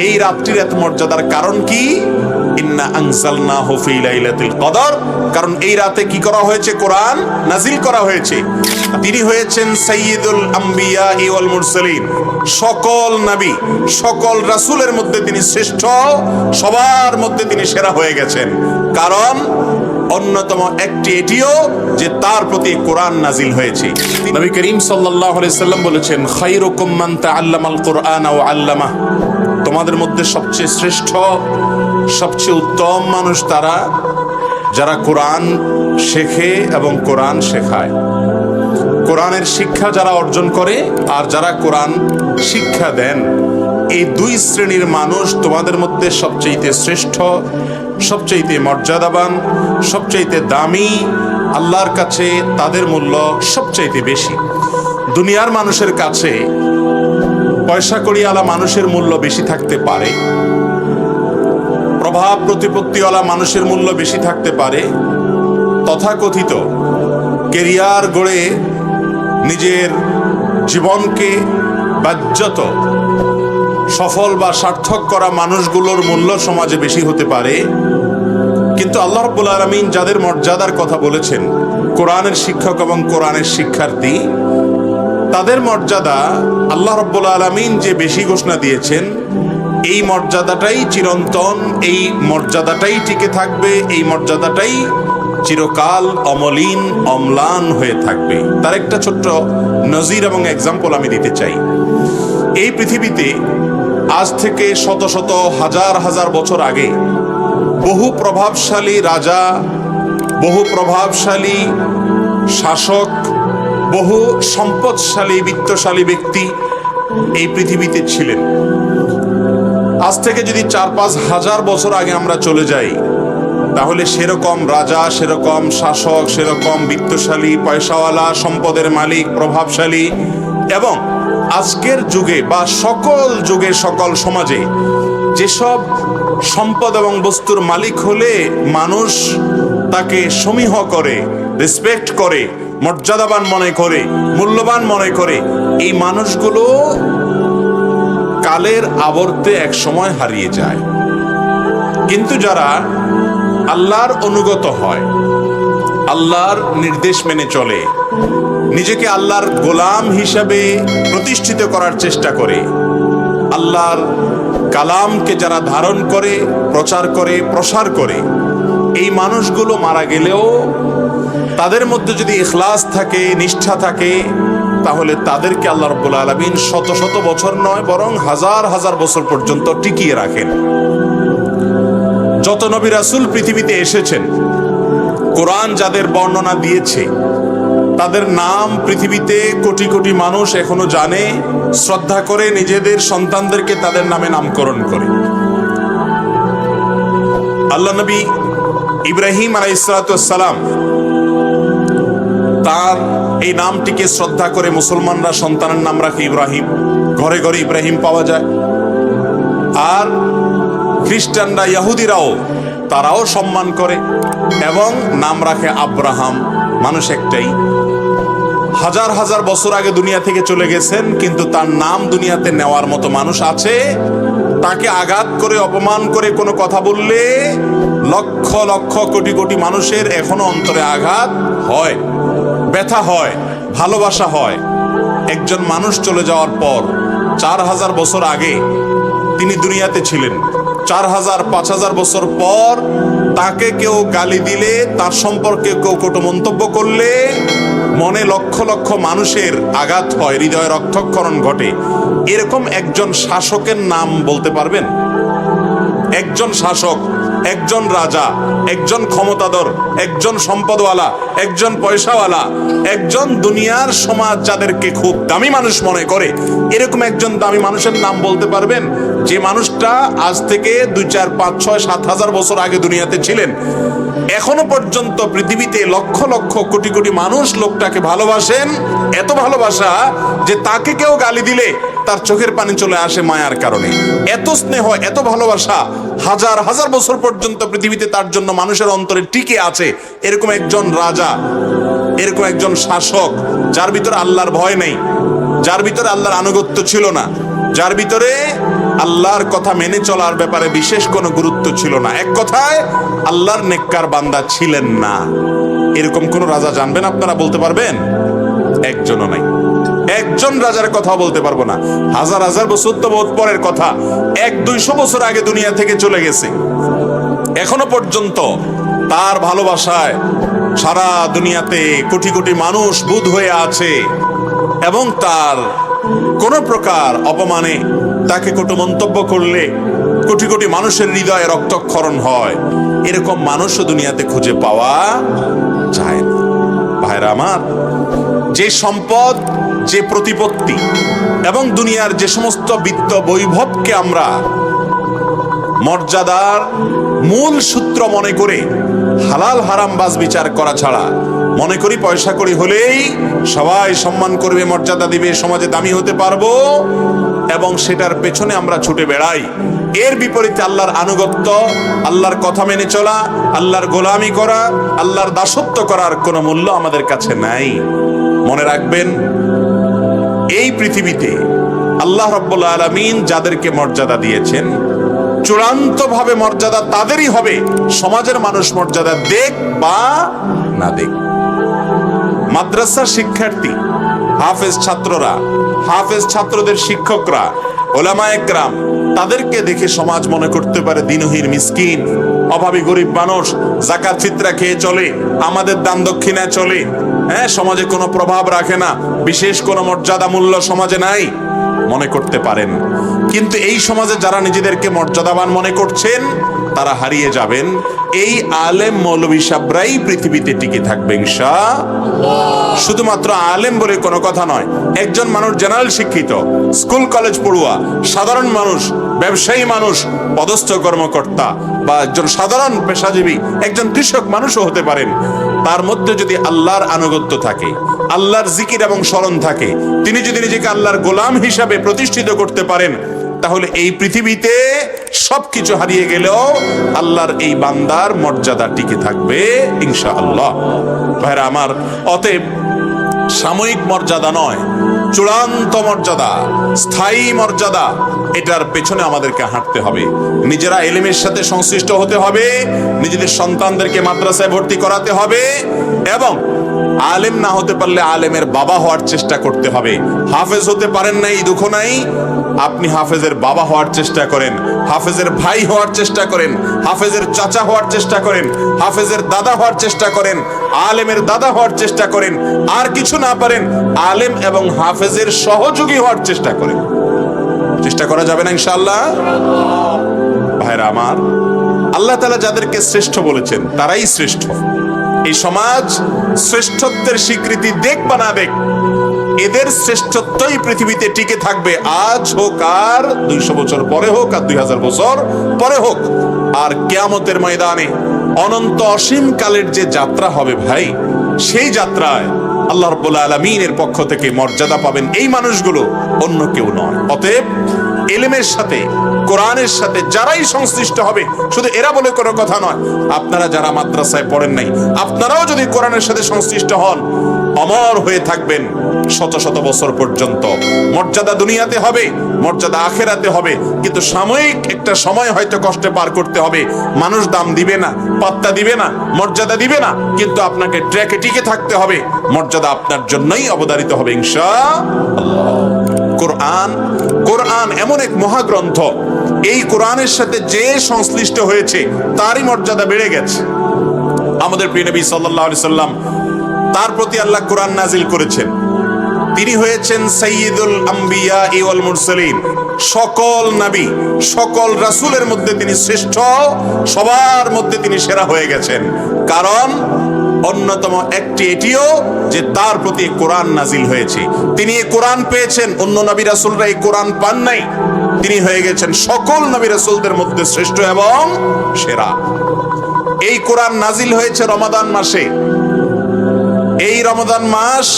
এই রাত্রির এত মর্যাদার কারণ কি? ইন্না আনজালনাহু ফি লাইলাতুল কদর, কারণ এই রাতে কি করা হয়েছে? কোরআন নাজিল করা হয়েছে। তিনি হয়েছেন সাইয়্যিদুল আম্বিয়া ওয়াল মুরসালিন, সকল নবী সকল রাসূলের মধ্যে তিনি শ্রেষ্ঠ, সবার মধ্যে তিনি সেরা হয়ে গেছেন। কারণ অন্যতম একটি এটিও যে তার প্রতি কোরআন নাজিল হয়েছে। নবী করিম সাল্লাল্লাহু আলাইহি সাল্লাম বলেছেন, খায়রুকুম মান তাআল্লামাল কুরআন ওয়া আল্লামা, তোমাদের মধ্যে সবচেয়ে শ্রেষ্ঠ সবচেয়ে উত্তম মানুষ তারা যারা কোরআন শেখে এবং কোরআন শেখায়। কোরআনের শিক্ষা যারা অর্জন করে আর যারা কোরআন শিক্ষা দেন, এই দুই শ্রেণীর মানুষ তোমাদের মধ্যে সবচেয়ে শ্রেষ্ঠ, সবচেয়ে মর্যাদাবান, সবচেয়ে দামি, আল্লাহর কাছে তাদের মূল্য সবচেয়ে বেশি। দুনিয়ার মানুষের কাছে পয়সা কড়িওয়ালা মানুষের মূল্য বেশি থাকতে পারে, প্রভাব প্রতিপত্তিওয়ালা মানুষের মূল্য বেশি থাকতে পারে, তথাকথিত কেরিয়ার গড়ে নিজের জীবনকে বাহ্যত সফল বা সার্থক করা মানুষগুলোর মূল্য সমাজে বেশি হতে পারে। কিন্তু আল্লাহ রাব্বুল আলামিন যাদের মর্যাদার কথা বলেছেন, কোরআনের শিক্ষক এবং কোরআনের শিক্ষার্থী, তাদের মর্যাদা আল্লাহ রাব্বুল আলামিন যে বেশি ঘোষণা দিয়েছেন, এই মর্যাদাটাই চিরন্তন, এই মর্যাদাটাই টিকে থাকবে, এই মর্যাদাটাই চিরকাল অমলিন অম্লান হয়ে থাকবে। তার একটা ছোট্ট নজির এবং এক্সাম্পল আমি দিতে চাই। এই পৃথিবীতে আজ থেকে শত শত হাজার হাজার বছর আগে বহু প্রভাবশালী রাজা, বহু প্রভাবশালী শাসক, বহু সম্পদশালী বিত্তশালী ব্যক্তি এই পৃথিবীতে ছিলেন। আজ থেকে যদি 4-5 হাজার বছর আগে আমরা চলে যাই, তাহলে সেরকম রাজা, সেরকম শাসক, সেরকম বিত্তশালী, পয়সাওয়ালা, সম্পদের মালিক, প্রভাবশালী এবং আজকের যুগে বা সকল যুগে সকল সমাজে যেসব সম্পদ এবং বস্তুর মালিক হলে মানুষ তাকে সমীহ করে, রেসপেক্ট করে, মর্যাদাবান মনে করে, মূল্যবান মনে করে, এই মানুষগুলো কালের আবর্তে এক সময় হারিয়ে যায়। কিন্তু যারা আল্লাহর অনুগত হয়, আল্লাহর নির্দেশ মেনে চলে, নিজেকে আল্লাহর গোলাম হিসাবে প্রতিষ্ঠিত করার চেষ্টা করে, আল্লাহর কালামকে যারা ধারণ করে, প্রচার করে, প্রসার করে, এই মানুষগুলো মারা গেলেও তাদের মধ্যে যদি ইখলাস থাকে, নিষ্ঠা থাকে, তাহলে তাদেরকে আল্লাহ রাব্বুল আলামিন শত শত বছর নয় বরং হাজার হাজার বছর পর্যন্ত টিকিয়ে রাখেন। যত নবী রাসূল পৃথিবীতে এসেছেন, কোরআন যাদের বর্ণনা দিয়েছে, তাদের নাম পৃথিবীতে কোটি কোটি মানুষ এখনো জানে, শ্রদ্ধা করে, নিজেদের সন্তানদেরকে তাদের নামে নামকরণ করে। আল্লাহ নবী ইব্রাহিম আলাইহিস সালাম, তার এই নামটিকে শ্রদ্ধা করে মুসলমানরা সন্তানের নাম রাখে ইব্রাহিম, ঘরে ঘরে ইব্রাহিম পাওয়া যায়। আর খ্রিস্টানরা, ইহুদিরাও তারাও সম্মান করে এবং নাম রাখে আব্রাহাম। মানুষ একটাই, হাজার হাজার বছর আগে দুনিয়া থেকে চলে গেছেন, কিন্তু তার নাম দুনিয়াতে নেওয়ার মতো মানুষ আছে। তাকে আঘাত করে, অপমান করে কোনো কথা বললে লক্ষ লক্ষ কোটি কোটি মানুষের এখনো অন্তরে আঘাত হয়, ব্যথা হয়, ভালোবাসা হয়। একজন মানুষ চলে যাওয়ার পর 4000 বছর আগে তিনি দুনিয়াতে ছিলেন, 4000-5000 বছর পর তাকে কেউ গালি দিলে, তার সম্পর্কে কেউ কটু মন্তব্য করলে মনে লক্ষ লক্ষ মানুষের আঘাত হয়, হৃদয়ে রক্তক্ষরণ ঘটে। এরকম একজন শাসকের নাম বলতে পারবেন? একজন শাসক, একজন রাজা, একজন ক্ষমতাধর, একজন সম্পদওয়ালা, একজন পয়সাওয়ালা, একজন দুনিয়ার সমাজ যাদেরকে খুব দামি মানুষ মনে করে, এরকম একজন দামি মানুষের নাম বলতে পারবেন? যে মানুষটা আজ থেকে 2, 4, 5, 6, 7 হাজার বছর আগে দুনিয়াতে ছিলেন, এখনো পর্যন্ত পৃথিবীতে লক্ষ লক্ষ কোটি কোটি মানুষ লোকটাকে ভালোবাসেন। এত ভালোবাসা যে তাকে কেউ গালি দিলে তার চোখের পানি চলে আসে মায়ার কারণে। এত স্নেহ, এত ভালোবাসা হাজার হাজার বছর পর্যন্ত পৃথিবীতে তার জন্য মানুষের অন্তরে টিকে আছে। এরকম একজন রাজা, এরকম একজন শাসক যার ভিতরে আল্লাহর ভয় নেই, যার ভিতরে আল্লাহর আনুগত্য ছিল না, যার ভিতরে আল্লাহর কথা মেনে চলার ব্যাপারে বিশেষ কোনো গুরুত্ব ছিল না। এক কথায় আল্লাহর নেককার বান্দা ছিলেন না। এরকম কোন রাজা জানবেন আপনারা? বলতে পারবেন? একজনও নাই। একজন রাজার কথা বলতে পারবো না। হাজার হাজার বছর তো বহুত পরের কথা, 100-200 বছর আগে দুনিয়া থেকে চলে গেছে। এখনো পর্যন্ত তার ভালোবাসায় সারা দুনিয়াতে কোটি কোটি মানুষ বুঁদ হয়ে আছে, এবং তার কোন প্রকার অপমানে, তাকে কটু মন্তব্য করলে কোটি কোটি মানুষের হৃদয়ে রক্তক্ষরণ হয়। এরকম মানুষও দুনিয়াতে খুঁজে পাওয়া যায় না। ভাইরা আমার, যে সম্পদ, যে প্রতিপত্তি এবং দুনিয়ার যে সমস্ত বিত্ত বৈভবকে আমরা মর্যাদার মূল সূত্র মনে করে হালাল হারাম বাজ বিচার করা ছাড়া মনে করি পয়সা করি হলেই সবাই সম্মান করবে, মর্যাদা দিবে, সমাজে দামি হতে পারবো, এবং সেটার পেছনে আমরা ছুটে বেড়াই। এর বিপরীতে আল্লাহর আনুগত্য, আল্লাহর কথা মেনে চলা, আল্লাহর গোলামি করা, আল্লাহর দাসত্ব করার কোনো মূল্য আমাদের কাছে নাই। মনে রাখবেন, এই পৃথিবীতে আল্লাহ রাব্বুল আলামিন যাদেরকে মর্যাদা দিয়েছেন, চূড়ান্তভাবে মর্যাদা তাদেরই হবে, সমাজের মানুষ মর্যাদা দেখ বা না দেখ। মাদ্রাসার শিক্ষার্থী, হাফেজ ছাত্ররা, হাফেজ ছাত্রদের শিক্ষকরা, ওলামায়ে কেরাম, তাদেরকে দেখে সমাজ মনে করতে পারে দিনহীন, মিসকিন, অভাবী, গরিব মানুষ, যাকাত ফিতরা খেয়ে চলে, আমাদের দান দক্ষিণায় চলে, সমাজে কোনো প্রভাব রাখে না, বিশেষ কোনো মর্যাদা মূল্য সমাজে নাই, মনে করতে পারেন। কিন্তু এই সমাজে যারা নিজেদেরকে মর্যাদাবান মনে করছেন, তারা হারিয়ে যাবেন। এই আলেম মৌলভী সাহেবরাই পৃথিবীতে টিকে থাকবে ইনশাআল্লাহ। শুধুমাত্র আলেম বলে কোনো কথা নয়, একজন মানুষ জেনারেল শিক্ষিত, স্কুল কলেজ পড়ুয়া, সাধারণ মানুষ, ব্যবসায়ী মানুষ, পদস্থ কর্মকর্তা বা একজন সাধারণ পেশাজীবী, একজন কৃষক মানুষও হতে পারেন। তার মধ্যে যদি আল্লাহর আনুগত্য থাকে, আল্লাহর জিকির এবং স্মরণ থাকে, তিনি যদি নিজেকে আল্লাহর গোলাম হিসাবে প্রতিষ্ঠিত করতে পারেন, তাহলে এই পৃথিবীতে সবকিছু হারিয়ে গেলেও আল্লাহর এই বান্দার মর্যাদা টিকে থাকবে ইনশাআল্লাহ। ভাইরা আমার, অতএব সাময়িক মর্যাদা নয়, চূড়ান্ত মর্যাদা, স্থায়ী মর্যাদা, এটার পেছনে আমাদেরকে হাঁটতে হবে। নিজেরা ইলমের সাথে সংশ্লিষ্ট হতে হবে, নিজেদের সন্তানদেরকে মাদ্রাসায় ভর্তি করাতে হবে, এবং আলেম না হতে পারলে আলেমের বাবা হওয়ার চেষ্টা করতে হবে। হাফেজ হতে পারেন নাই, দুঃখ নাই, আপনি হাফেজের বাবা হওয়ার চেষ্টা করেন, হাফেজের ভাই হওয়ার চেষ্টা করেন, হাফেজের চাচা হওয়ার চেষ্টা করেন, হাফেজের দাদা হওয়ার চেষ্টা করেন, আলেমের দাদা হওয়ার চেষ্টা করেন। আর কিছু না পারেন, আলেম এবং হাফেজের সহযোগী হওয়ার চেষ্টা করেন। চেষ্টা করা যাবে না ইনশাআল্লাহ? ভাইরা আমার, আল্লাহ তাআলা যাদেরকে শ্রেষ্ঠ বলেছেন তারাই শ্রেষ্ঠ। এই সমাজ শ্রেষ্ঠত্বের স্বীকৃতি দেখ বা না দেখ, এদের শ্রেষ্ঠত্বই পৃথিবীতে টিকে থাকবে। আজ হোক আর 200 বছর পরে হোক আর 2000 বছর পরে হোক। আর কিয়ামতের ময়দানে অনন্ত অসীম কালের যে যাত্রা হবে ভাই, সেই যাত্রায় আল্লাহ রাব্বুল আলামিনের পক্ষ থেকে মর্যাদা পাবেন এই মানুষগুলো, অন্য কেউ নয়। অতএব ইলমের সাথে, কোরআনের সাথে যারাই সংশ্লিষ্ট হবে, শুধু এরা বলে কোনো কথা নয়, আপনারা যারা মাদ্রাসায় পড়েন নাই, আপনারাও যদি কোরআনের সাথে সংশ্লিষ্ট হন, অমর হয়ে থাকবেন শত শত বছর পর্যন্ত। মর্যাদা দুনিয়াতে হবে, মর্যাদা আখেরাতে হবে, কিন্তু সাময়িক একটা সময় হয়তো কষ্টে পার করতে হবে। মানুষ দাম দিবে না, পাত্তা দিবে না, মর্যাদা দিবে না, কিন্তু আপনাকে ট্র্যাকে টিকে থাকতে হবে, মর্যাদা আপনার জন্যই অবধারিত হবে ইনশাআল্লাহ। কোরআন এমন এক মহাগ্রন্থ, এই কোরআনের সাথে যে সংশ্লিষ্ট হয়েছে তারই মর্যাদা বেড়ে গেছে। আমাদের প্রিয় নবী সাল্লাল্লাহু আলাইহি সাল্লাম, তার প্রতি আল্লাহ কোরআন নাজিল করেছেন। তিনি হয়েছেন সাইয়্যিদুল আম্বিয়া ওয়াল মুরসালিন, সকল নবী, সকল রাসূলের মধ্যে তিনি শ্রেষ্ঠ, সবার মধ্যে তিনি সেরা হয়ে গেছেন। কারণ অন্যতম একটি এটিও যে তার প্রতি কোরআন নাজিল হয়েছে, তিনি এই কোরআন পেয়েছেন, অন্য নবী রাসূলরা এই কোরআন পান নাই। তিনি হয়ে গেছেন সকল নবী রাসূলদের মধ্যে শ্রেষ্ঠ এবং সেরা। এই কোরআন নাজিল হয়েছে রমাদান মাসে। এই রমাদান মাস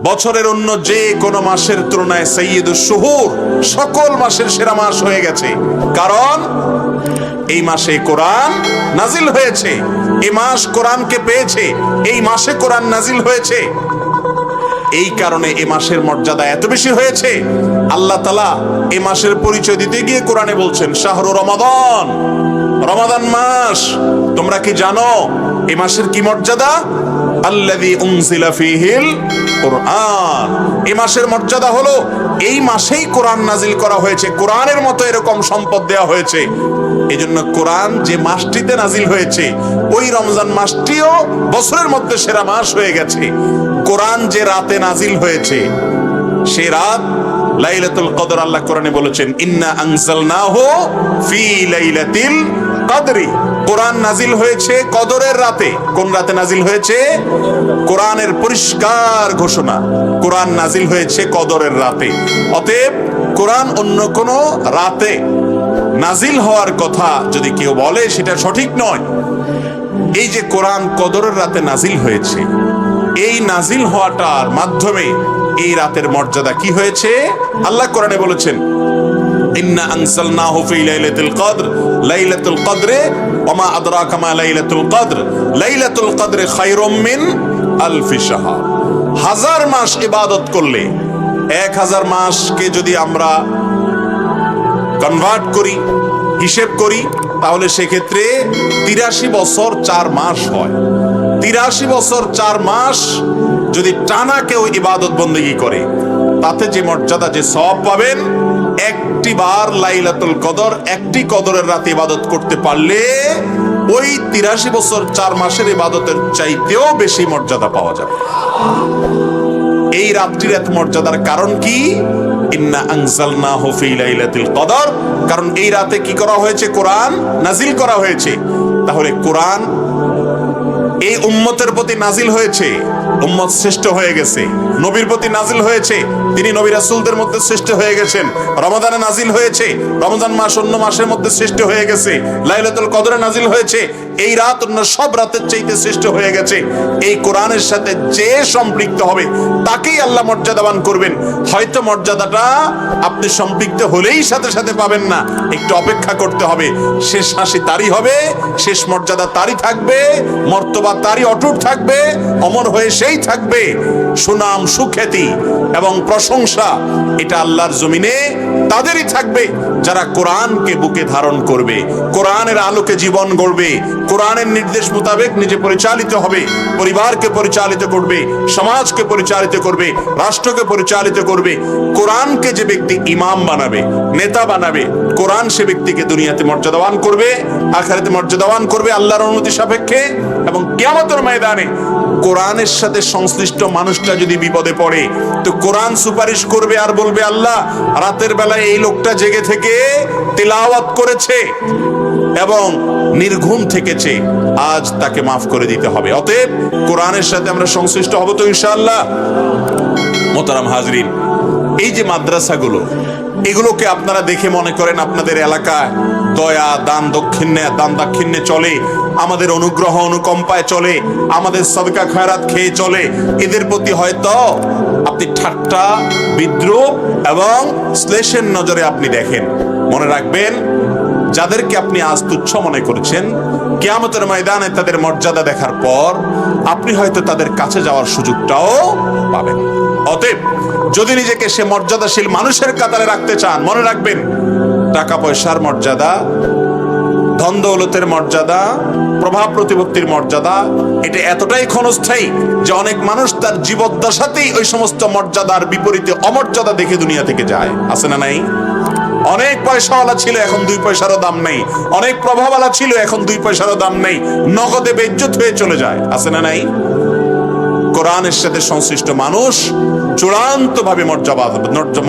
বছরের অন্য যে কোনো মাসের তুলনায় সাইয়্যিদুশ শুহুর, সকল মাসের সেরা মাস হয়ে গেছে। কারণ এই মাসে কোরআন নাজিল হয়েছে, এই মাস কোরআনকে পেয়েছে, এই মাসে কোরআন নাজিল হয়েছে। এই কারণে এ মাসের মর্যাদা এত বেশি হয়েছে। আল্লাহ তাআলা এ মাসের পরিচয় দিতে গিয়ে কোরআনে বলছেন শাহরু রমাদান, রমাদান মাস। তোমরা কি জানো এ মাসের কি মর্যাদা? আল্লাযী উনজিলা ফীহিল কুরআন। এই মাসের মর্যাদা হলো এই মাসেই কোরআন নাজিল করা হয়েছে, কোরআনের মতো এরকম সম্পদ দেওয়া হয়েছে। এজন্য কোরআন যে মাসটিতে নাজিল হয়েছে ওই রমজান মাসটিও বছরের মধ্যে সেরা মাস হয়ে গেছে। কোরআন যে রাতে নাজিল হয়েছে সে রাত লাইলাতুল কদর। আল্লাহ কোরআনে বলেছেন ইন্না আনজালনাহু ফি লাইলাতিল কদরি। কোরআন নাজিল হয়েছে কদরের রাতে। কোন রাতে নাজিল হয়েছে? কোরআনের পরিষ্কার ঘোষণা, কোরআন নাজিল হয়েছে কদরের রাতে। অতএব কোরআন অন্য কোন রাতে নাজিল হওয়ার কথা যদি কেউ বলে সেটা সঠিক নয়। এই যে কোরআন কদরের রাতে নাজিল হয়েছে, এই নাজিল হওয়াটার মাধ্যমে এই রাতের মর্যাদা কি হয়েছে? আল্লাহ কোরআনে বলেছেন ইন্না আনজালনাহু ফি লাইলাতুল কদর, লাইলাতুল কদরে ওমা আদরাকা মা লাইলাতুল কদর, লাইলাতুল কদরে খায়রুম মিন আলফি শাহর। হাজার মাস ইবাদত করলে 1000 মাসকে যদি আমরা কনভার্ট করি, হিসেব করি, তাহলে সেক্ষেত্রে 83 বছর 4 মাস হয়। 83 বছর 4 মাস যদি টানা কেউ ইবাদত বন্দেগী করে তাতে যে মর্যাদা, যে সওয়াব পাবেন, একটি বার লাইলাতুল কদর, একটি কদরের রাতে ইবাদত করতে পারলে ওই 83 বছর 4 মাসের ইবাদতের চাইতেও বেশি মর্যাদা পাওয়া যাবে। এই রাত্রির এত মর্যাদার কারণ কি? ইন্না আনজালনাহু ফি লাইলাতুল কদর। কারণ এই রাতে কি করা হয়েছে? কোরআন নাজিল করা হয়েছে। তাহলে কোরআন এই উম্মতের প্রতি নাজিল হয়েছে, উম্মত শ্রেষ্ঠ হয়ে গেছে। নবীর প্রতি নাজিল হয়েছে, তিনি নবী রাসূলদের মধ্যে শ্রেষ্ঠ হয়ে গেছেন। রমাদানে নাজিল হয়েছে, রমজান মাস অন্য মাসের মধ্যে শ্রেষ্ঠ হয়ে গেছে। লাইলাতুল কদরে নাজিল হয়েছে, এই রাত অন্য সব রাতের চাইতে শ্রেষ্ঠ হয়ে গেছে। এই কোরআনের সাথে যে সম্পৃক্ত হবে তাকেই আল্লাহ মর্যাদাবান করবেন। হয়তো মর্যাদাটা আপনি সম্পৃক্ত হলেই সাথে সাথে পাবেন না, একটু অপেক্ষা করতে হবে। শেষ হাসি তারই হবে, শেষ মর্যাদা তারই থাকবে, মর্তবা তারই অটুট থাকবে, অমর হয়ে সেই থাকবে। সুনাম, সুখ্যাতি এবং প্রশংসা এটা আল্লাহর জমিনে তাদেরই থাকবে যারা কোরআনকে বুকে ধারণ করবে, কোরআনের আলোকে জীবন গড়বে, কোরআনের নির্দেশ মোতাবেক নিজে পরিচালিত হবে, পরিবারকে পরিচালিত করবে, সমাজকে পরিচালিত করবে, রাষ্ট্রকে পরিচালিত করবে। কোরআনকে যে ব্যক্তি ইমাম বানাবে, নেতা বানাবে, কোরআন সে ব্যক্তিকে দুনিয়াতে মর্যাদাবান করবে, আখিরাতে মর্যাদাবান করবে আল্লাহর অনুমতি সাপেক্ষে। এবং কিয়ামতের ময়দানে কোরআনের সাথে সংশ্লিষ্ট মানুষটা যদি বিপদে পড়ে তো কোরআন সুপারিশ করবে আর বলবে আল্লাহ রাতের বেলায় এই লোকটা জেগে থেকে তিলাওয়াত করেছে এবং নির্ঘুম থেকেছে, আজ তাকে মাফ করে দিতে হবে। অতএব কোরআনের সাথে আমরা সংশ্লিষ্ট হব তো ইনশাআল্লাহ। মোহতারাম হাজরিন, এই যে মাদ্রাসাগুলো, এগুলোকে আপনারা দেখে মনে করেন আপনাদের এলাকায় দয়া, দান দাক্ষিণ্যে চলে, আমাদের অনুগ্রহ অনুকম্পায় চলে, আমাদের সদকা খয়রাত খেয়ে চলে। এদের প্রতি হয়তো আপনি ঠাট্টা, বিদ্রুপ এবং শ্লেষের নজরে আপনি দেখেন। মনে রাখবেন, যাদেরকে আপনি আজ তুচ্ছ মনে করেছেন, কিয়ামতের ময়দানে তাদের মর্যাদা দেখার পর আপনি হয়তো তাদের কাছে যাওয়ার সুযোগটাও পাবেন। অতএব যদি নিজেকে সে মর্যাদাশীল মানুষের কাতারে রাখতে চান, মনে রাখবেন টাকা পয়সার মর্যাদা, ধন দৌলতের মর্যাদা, প্রভাব প্রতিপত্তির মর্যাদা এটা এতটাই ক্ষণস্থায়ী যে অনেক মানুষ তার জীবদ্দশাতেই ওই সমস্ত মর্যাদার বিপরীতে অমর্যাদা দেখে দুনিয়া থেকে যায়। আছে না নাই? অনেক পয়সাওয়ালা ছিল, এখন 2 পয়সারও দাম নেই। অনেক প্রভাবওয়ালা ছিল, এখন 2 পয়সারও দাম নেই। নগদে বেইজ্জত হয়ে চলে যায়। আছে না নাই? কোরআনের সাথে সংশ্লিষ্ট মানুষ চূড়ান্তভাবে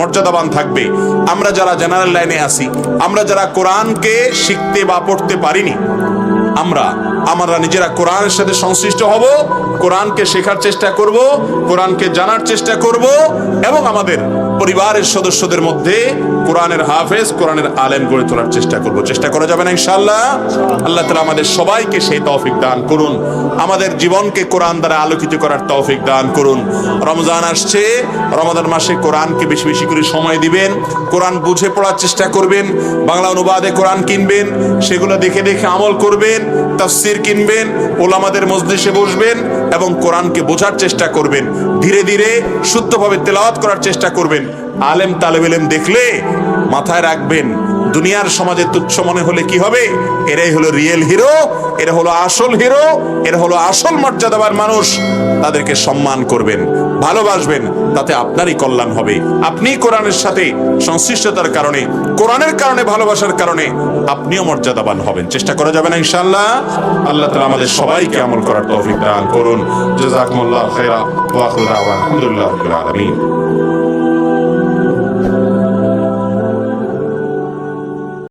মর্যাদাবান থাকবে। আমরা যারা জেনারেল লাইনে আছি, আমরা যারা কোরআনকে শিখতে বা পড়তে পারিনি, আমরা নিজেরা কোরআনের সাথে সংশ্লিষ্ট হব, কোরআনকে শেখার চেষ্টা করব, কোরআনকে জানার চেষ্টা করব এবং আমাদের পরিবারের সদস্যদের মধ্যে কোরআনের হাফেজ, কোরআনের আলেম গড়ে তোলার চেষ্টা করব। চেষ্টা করা যাবে না ইনশাআল্লাহ? আল্লাহ তাআলা আমাদের সবাইকে সেই তৌফিক দান করুন, আমাদের জীবনকে কোরআন দ্বারা আলোকিত করার তৌফিক দান করুন। রমজান আসছে, রমাদান মাসে কোরআনকে বেশি বেশি করে সময় দিবেন, কোরআন বুঝে পড়ার চেষ্টা করবেন, বাংলা অনুবাদে কোরআন কিনবেন, সেগুলো দেখে দেখে আমল করবেন, তাফসীর কিনবেন, উলামাদের মজলিসে বসবেন এবং কোরআনকে বোঝার চেষ্টা করবেন। ধীরে ধীরে শুদ্ধভাবে তেলাওয়াত করার চেষ্টা করবেন। আলেম তালেব ইলম দেখলে মাথায় রাখবেন, দুনিয়ার সমাজে তুচ্ছ মনে হলে কি হবে? এরাই হলো রিয়েল হিরো, এরা হলো আসল হিরো, এরা হলো আসল মর্যাদাবান মানুষ। তাদেরকে সম্মান করবেন, ভালোবাসবেন, তাতে আপনারই কল্যাণ হবে। আপনি কোরআনের সাথে সংশ্লিষ্টতার কারণে, কোরআনের কারণে, ভালোবাসার কারণে আপনিও মর্যাদাবান হবেন। চেষ্টা করা যাবে না ইনশাআল্লাহ? আল্লাহ তাআলা আমাদের সবাইকে আমল করার তৌফিক দান করুন। জাযাকুমুল্লাহু খাইরা ওয়া আখিরু দাওয়ানা আলহামদুলিল্লাহি রাব্বিল আলামিন।